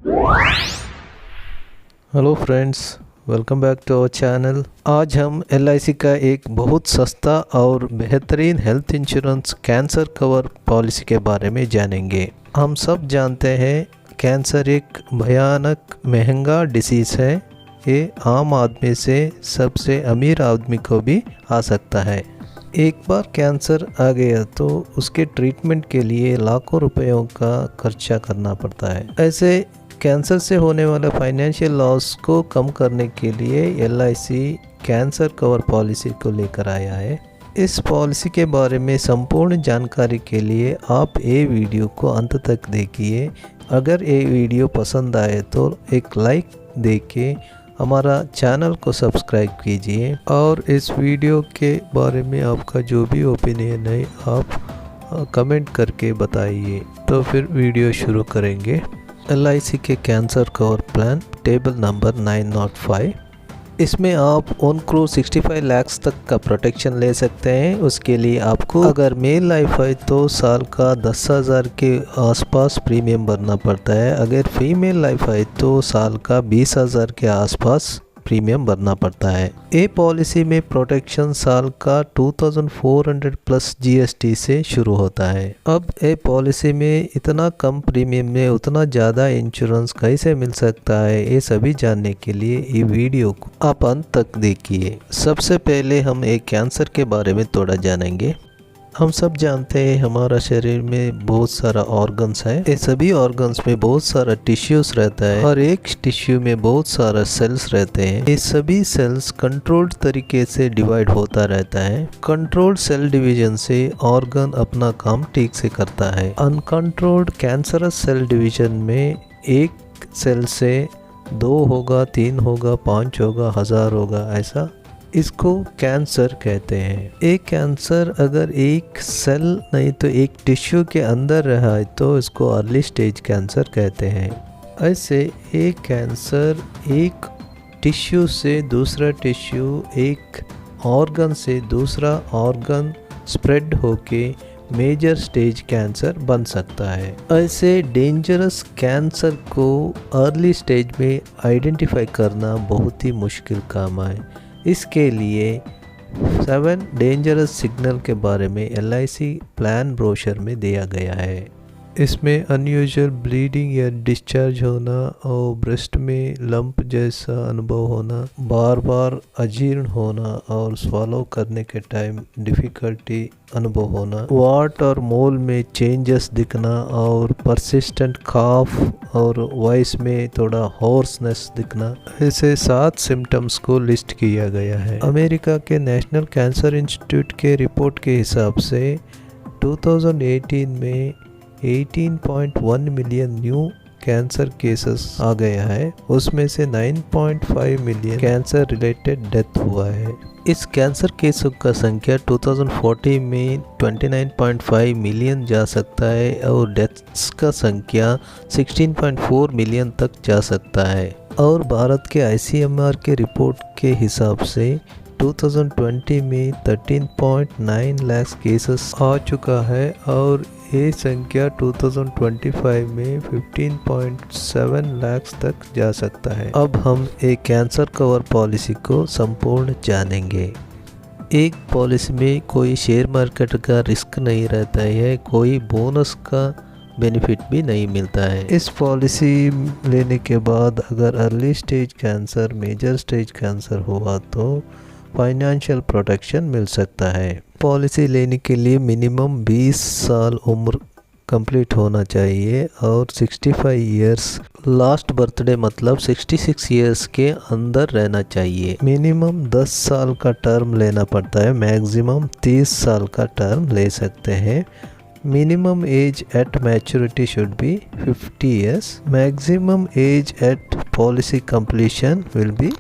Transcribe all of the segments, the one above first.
Hello friends, welcome back to our channel. आज हम LIC का एक बहुत सस्ता और बेहतरीन health insurance cancer cover policy के बारे में जानेंगे। हम सब जानते हैं कैंसर एक भयानक महंगा डिसीज़ है। ये आम आदमी से सबसे अमीर आदमी को भी आ सकता है। एक बार कैंसर आ गया तो उसके ट्रीटमेंट के लिए लाखों रुपयों का खर्चा करना पड़ता है। ऐसे कैंसर से होने वाला फाइनेंशियल लॉस को कम करने के लिए LIC कैंसर कवर पॉलिसी को लेकर आया है। इस पॉलिसी के बारे में संपूर्ण जानकारी के लिए आप ये वीडियो को अंत तक देखिए। अगर ये वीडियो पसंद आए तो एक लाइक देके हमारा चैनल को सब्सक्राइब कीजिए और इस वीडियो के बारे में आपका जो भी ओपिनियन है आप कमेंट करके बताइए। तो फिर वीडियो शुरू करेंगे। LIC के cancer cover plan table number 905। इसमें आप 1 करोड़ 65 लाख तक का प्रोटेक्शन ले सकते हैं। उसके लिए आपको अगर मेल लाइफ है तो साल का 10,000 के आसपास प्रीमियम भरना पड़ता है। अगर फीमेल लाइफ है तो साल का 20,000 के आसपास प्रीमियम भरना पड़ता है। ये पॉलिसी में प्रोटेक्शन साल का 2400 प्लस GST से शुरू होता है। अब ये पॉलिसी में इतना कम प्रीमियम में उतना ज़्यादा इंश्योरेंस कैसे मिल सकता है, ये सभी जानने के लिए ये वीडियो को आप अंत तक देखिए। सबसे पहले हम एक कैंसर के बारे में थोड़ा जानेंगे। हम सब जानते हैं हमारा शरीर में बहुत सारा ऑर्गन्स है। ये सभी ऑर्गन्स में बहुत सारा टिश्यूज रहता है और एक टिश्यू में बहुत सारा सेल्स रहते हैं। ये सभी सेल्स कंट्रोल्ड तरीके से डिवाइड होता रहता है। कंट्रोल्ड सेल डिवीजन से ऑर्गन अपना काम ठीक से करता है। अनकंट्रोल्ड कैंसरस सेल डिवीजन में एक सेल से 2 होगा, 3 होगा, 5 होगा, 1000 होगा, ऐसा इसको कैंसर कहते हैं। एक कैंसर अगर एक सेल नहीं तो एक टिश्यू के अंदर रहा है तो इसको अर्ली स्टेज कैंसर कहते हैं। ऐसे एक कैंसर एक टिश्यू से दूसरा टिश्यू, एक ऑर्गन से दूसरा ऑर्गन स्प्रेड होके मेजर स्टेज कैंसर बन सकता है। ऐसे डेंजरस कैंसर को अर्ली स्टेज में आइडेंटिफाई करना बहुत ही मुश्किल काम है। इसके लिए 7 डेंजरस सिग्नल के बारे में LIC प्लान ब्रोशर में दिया गया है। इसमें अनयूजुअल ब्लीडिंग या डिस्चार्ज होना और ब्रेस्ट में लंप जैसा अनुभव होना, बार बार अजीर्ण होना और स्वॉलो करने के टाइम डिफ़िकल्टी अनुभव होना, वाट और मोल में चेंजेस दिखना और परसिस्टेंट काफ और वॉइस में थोड़ा हॉर्सनेस दिखना, ऐसे 7 सिम्टम्स को लिस्ट किया गया है। अमेरिका के नेशनल कैंसर इंस्टीट्यूट के रिपोर्ट के हिसाब से 2018 में 18.1 मिलियन न्यू कैंसर केसेस आ गया है। उसमें से 9.5 मिलियन कैंसर रिलेटेड डेथ हुआ है। इस कैंसर केसों का संख्या 2040 में 29.5 मिलियन जा सकता है और डेथ्स का संख्या 16.4 मिलियन तक जा सकता है। और भारत के ICMR के रिपोर्ट के हिसाब से 2020 में 13.9 लाख केसेस आ चुका है और ये संख्या 2025 में 15.7 लाख तक जा सकता है। अब हम एक कैंसर कवर पॉलिसी को संपूर्ण जानेंगे। एक पॉलिसी में कोई शेयर मार्केट का रिस्क नहीं रहता है, कोई बोनस का बेनिफिट भी नहीं मिलता है। इस पॉलिसी लेने के बाद अगर early stage cancer, major stage cancer हुआ तो फाइनेंशियल प्रोटेक्शन मिल सकता है। पॉलिसी लेने के लिए मिनिमम 20 साल उम्र कंप्लीट होना चाहिए और 65 इयर्स लास्ट बर्थडे मतलब 66 इयर्स के अंदर रहना चाहिए। मिनिमम 10 साल का टर्म लेना पड़ता है, मैक्सिमम 30 साल का टर्म ले सकते हैं। Minimum age at maturity should be 50 years. Maximum age at policy completion will be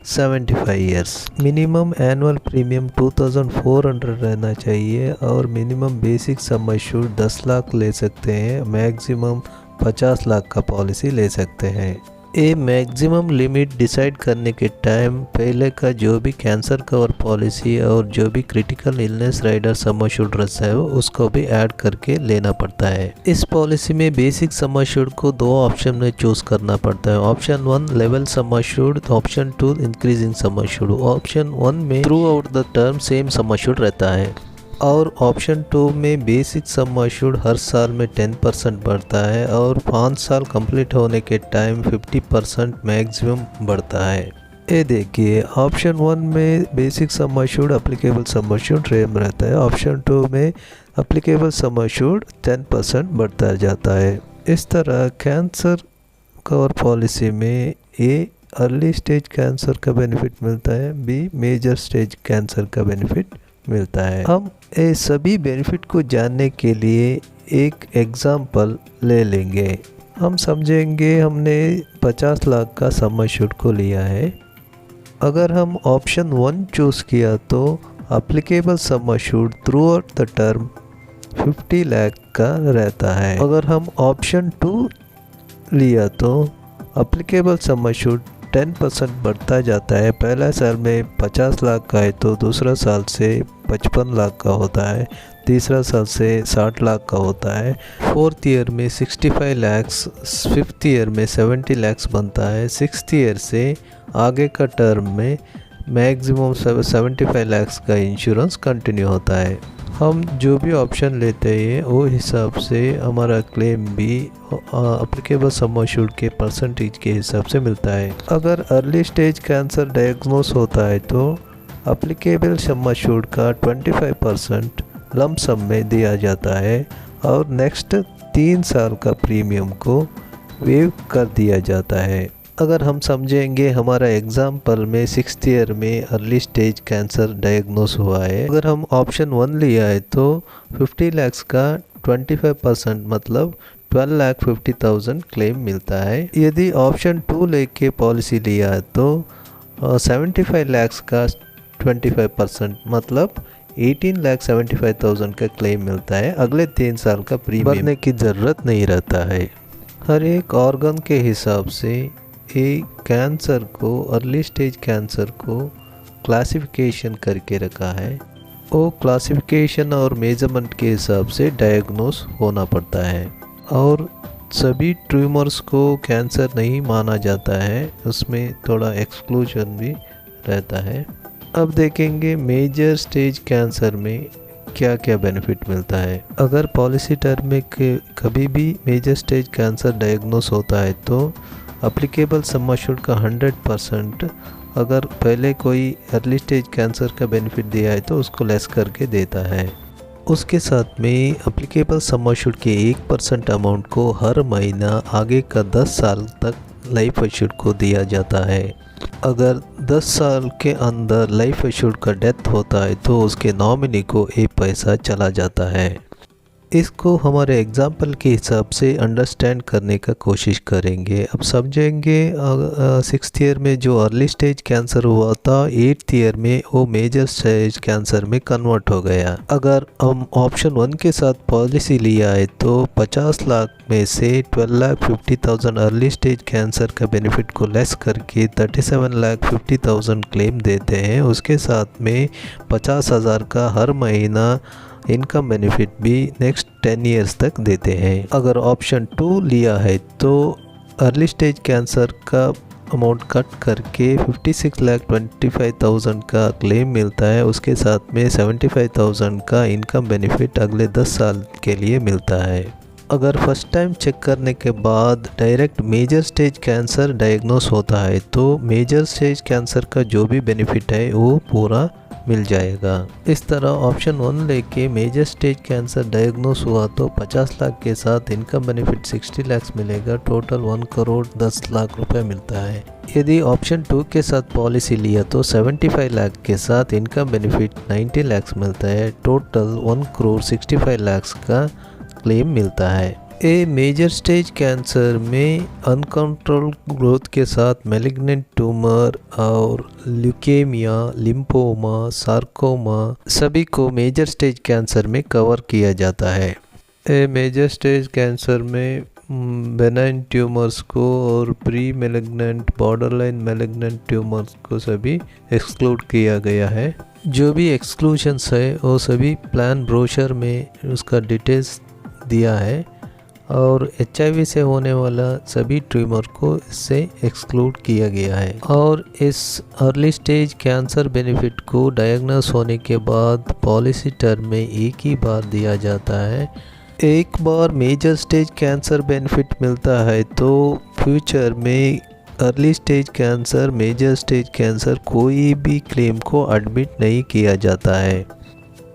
75 years. Minimum annual premium 2400 रहना चाहिए और minimum basic sum assured 10 lakh ले सकते हैं। मैक्सिमम 50 लाख का पॉलिसी ले सकते हैं। ए मैक्सिमम लिमिट डिसाइड करने के टाइम पहले का जो भी कैंसर कवर पॉलिसी और जो भी critical illness rider sum assured रहता है उसको भी ऐड करके लेना पड़ता है। इस पॉलिसी में बेसिक सम एश्योर्ड को दो ऑप्शन में चूज करना पड़ता है। Option 1 level sum assured, option 2 increasing sum assured. Option 1 में through out the term same some assured रहता है और ऑप्शन 2 में बेसिक सम एश्योर्ड हर साल में 10% बढ़ता है और 5 साल कंप्लीट होने के टाइम 50% मैक्सिमम बढ़ता है। ये देखिए ऑप्शन 1 में basic sum assured applicable sum assured same रहता है, ऑप्शन 2 में एप्लीकेबल सम एश्योर्ड 10% बढ़ता जाता है। इस तरह कैंसर कवर पॉलिसी में ए अर्ली स्टेज कैंसर का बेनिफिट मिलता है, बी मेजर स्टेज कैंसर का बेनिफिट मिलता है। हम ये सभी बेनिफिट को जानने के लिए एक एग्जाम्पल ले लेंगे। हम समझेंगे हमने 50 लाख का सम एश्योर्ड को लिया है। अगर हम ऑप्शन 1 चूज़ किया तो applicable sum assured through out the term 50 lakh का रहता है। अगर हम ऑप्शन 2 लिया तो एप्लीकेबल सम एश्योर्ड 10% बढ़ता जाता है। पहला साल में 50 लाख का है तो दूसरा साल से 55 लाख का होता है, तीसरा साल से 60 लाख का होता है, फोर्थ ईयर में 65 लैक्स, फिफ्थ ईयर में 70 लैक्स बनता है, सिक्स्थ ईयर से आगे का टर्म में मैक्सिमम 75 लैक्स का इंश्योरेंस कंटिन्यू होता है। हम जो भी ऑप्शन लेते हैं वो हिसाब से हमारा क्लेम भी एप्लीकेबल सम एश्योर्ड के परसेंटेज के हिसाब से मिलता है। अगर अर्ली स्टेज कैंसर डायग्नोस होता है तो एप्लीकेबल सम एश्योर्ड का 25% लंप सम में दिया जाता है और नेक्स्ट 3 साल का प्रीमियम को वेव कर दिया जाता है। अगर हम समझेंगे हमारा एग्जाम्पल में 6th ईयर में अर्ली स्टेज कैंसर डायग्नोस हुआ है। अगर हम ऑप्शन 1 लिया है तो 50 लैक्स का 25% मतलब 12,50,000 क्लेम मिलता है। यदि ऑप्शन 2 लेके पॉलिसी लिया है तो 75 लैक्स का 25% मतलब 18,75,000 का क्लेम मिलता है। अगले 3 साल का प्रीमियम भरने की ज़रूरत नहीं रहता है। हर एक ऑर्गन के हिसाब से ये कैंसर को, अर्ली स्टेज कैंसर को क्लासिफिकेशन करके रखा है। वो क्लासिफिकेशन और मेजरमेंट के हिसाब से डायग्नोस होना पड़ता है और सभी ट्यूमर्स को कैंसर नहीं माना जाता है, उसमें थोड़ा एक्सक्लूजन भी रहता है। अब देखेंगे मेजर स्टेज कैंसर में क्या क्या बेनिफिट मिलता है। अगर पॉलिसी टर्म में कभी भी मेजर स्टेज कैंसर डायग्नोस होता है तो एप्लीकेबल सम एश्योर्ड का 100% अगर पहले कोई अर्ली स्टेज कैंसर का बेनिफिट दिया है तो उसको लेस करके देता है। उसके साथ में एप्लीकेबल सम एश्योर्ड के 1% अमाउंट को हर महीना आगे का 10 साल तक लाइफ एश्योर्ड को दिया जाता है। अगर 10 साल के अंदर लाइफ एश्योर्ड का डेथ होता है तो उसके नॉमिनी को एक पैसा चला जाता है। इसको हमारे एग्जाम्पल के हिसाब से अंडरस्टैंड करने का कोशिश करेंगे। अब समझेंगे 6th ईयर में जो अर्ली स्टेज कैंसर हुआ था 8th ईयर में वो मेजर स्टेज कैंसर में कन्वर्ट हो गया। अगर हम ऑप्शन 1 के साथ पॉलिसी लिया है तो 50 लाख में से 12,50,000 अर्ली स्टेज कैंसर का बेनिफिट को लेस करके 37,50,000 क्लेम देते हैं। उसके साथ में 50,000 का हर महीना इनकम बेनिफिट भी नेक्स्ट 10 ईयर्स तक देते हैं। अगर ऑप्शन 2 लिया है तो अर्ली स्टेज कैंसर का अमाउंट कट करके 56,25,000 का क्लेम मिलता है। उसके साथ में 75,000 का इनकम बेनिफिट अगले 10 साल के लिए मिलता है। अगर फर्स्ट टाइम चेक करने के बाद direct major stage cancer diagnose होता है तो मेजर स्टेज कैंसर का जो भी बेनिफिट है वो पूरा मिल जाएगा। इस तरह ऑप्शन 1 लेके मेजर स्टेज कैंसर डायग्नोस हुआ तो 50 लाख के साथ इनकम बेनिफिट 60 लाख मिलेगा। टोटल 1 करोड़ 10 लाख रुपए मिलता है। यदि ऑप्शन 2 के साथ पॉलिसी लिया तो 75 लाख के साथ इनकम बेनिफिट 90 लाख मिलता है। टोटल 1 करोड़ 65 लाख का क्लेम मिलता है। ए मेजर स्टेज कैंसर में अनकंट्रोल्ड ग्रोथ के साथ मैलिग्नेंट ट्यूमर और ल्यूकेमिया, लिम्फोमा, सार्कोमा सभी को मेजर स्टेज कैंसर में कवर किया जाता है। ए मेजर स्टेज कैंसर में बेनाइन ट्यूमर्स को और pre malignant, borderline malignant tumours को सभी एक्सक्लूड किया गया है। जो भी एक्सक्लूजन्स है वो सभी प्लान ब्रोशर में उसका डिटेल्स दिया है और HIV से होने वाला सभी ट्यूमर को इससे एक्सक्लूड किया गया है। और इस अर्ली स्टेज कैंसर बेनिफिट को डायग्नोस होने के बाद पॉलिसी टर्म में एक ही बार दिया जाता है। एक बार मेजर स्टेज कैंसर बेनिफिट मिलता है तो फ्यूचर में early stage cancer, major stage cancer कोई भी क्लेम को एडमिट नहीं किया जाता है।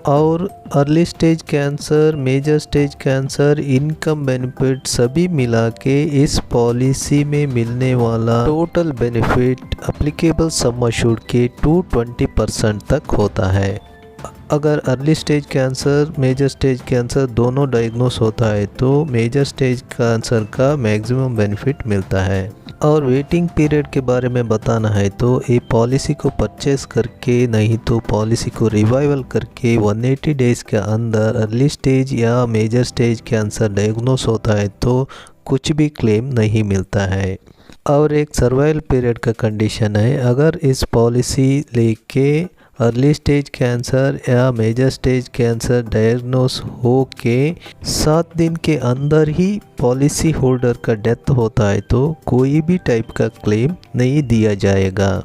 और early stage cancer, major stage cancer, income benefit सभी मिला के इस पॉलिसी में मिलने वाला total benefit applicable sum assured के 220% तक होता है। अगर early stage cancer, major stage cancer दोनों डायग्नोस होता है तो मेजर स्टेज कैंसर का मैक्सिमम बेनिफिट मिलता है। और वेटिंग पीरियड के बारे में बताना है तो ये पॉलिसी को परचेस करके नहीं तो पॉलिसी को रिवाइवल करके 180 डेज़ के अंदर अर्ली स्टेज या मेजर स्टेज कैंसर डायग्नोस होता है तो कुछ भी क्लेम नहीं मिलता है। और एक सर्वाइवल पीरियड का कंडीशन है, अगर इस पॉलिसी लेके अर्ली स्टेज कैंसर या मेजर स्टेज कैंसर डायग्नोस हो के 7 दिन के अंदर ही पॉलिसी होल्डर का डेथ होता है तो कोई भी टाइप का क्लेम नहीं दिया जाएगा।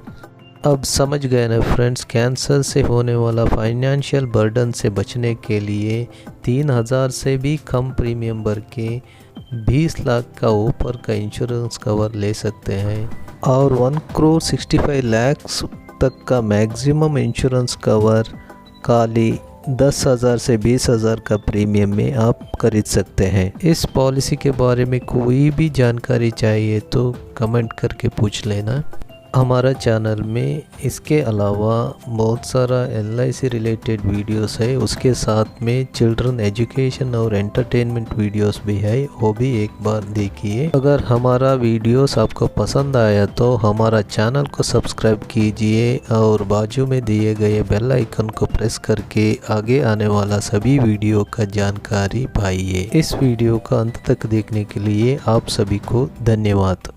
अब समझ गए ना फ्रेंड्स, कैंसर से होने वाला फाइनेंशियल बर्डन से बचने के लिए 3000 से भी कम प्रीमियम भर के 20 लाख का ऊपर का इंश्योरेंस कवर ले सकते हैं और 1,65,00,000 तक का मैक्सिमम इंश्योरेंस कवर खाली 10,000 से 20,000 का प्रीमियम में आप खरीद सकते हैं। इस पॉलिसी के बारे में कोई भी जानकारी चाहिए तो कमेंट करके पूछ लेना। हमारा चैनल में इसके अलावा बहुत सारा LIC रिलेटेड वीडियोस है, उसके साथ में चिल्ड्रन एजुकेशन और एंटरटेनमेंट वीडियोस भी है, वो भी एक बार देखिए। अगर हमारा वीडियोस आपको पसंद आया तो हमारा चैनल को सब्सक्राइब कीजिए और बाजू में दिए गए बेल आइकन को प्रेस करके आगे आने वाला सभी वीडियो का जानकारी पाइए। इस वीडियो का अंत तक देखने के लिए आप सभी को धन्यवाद।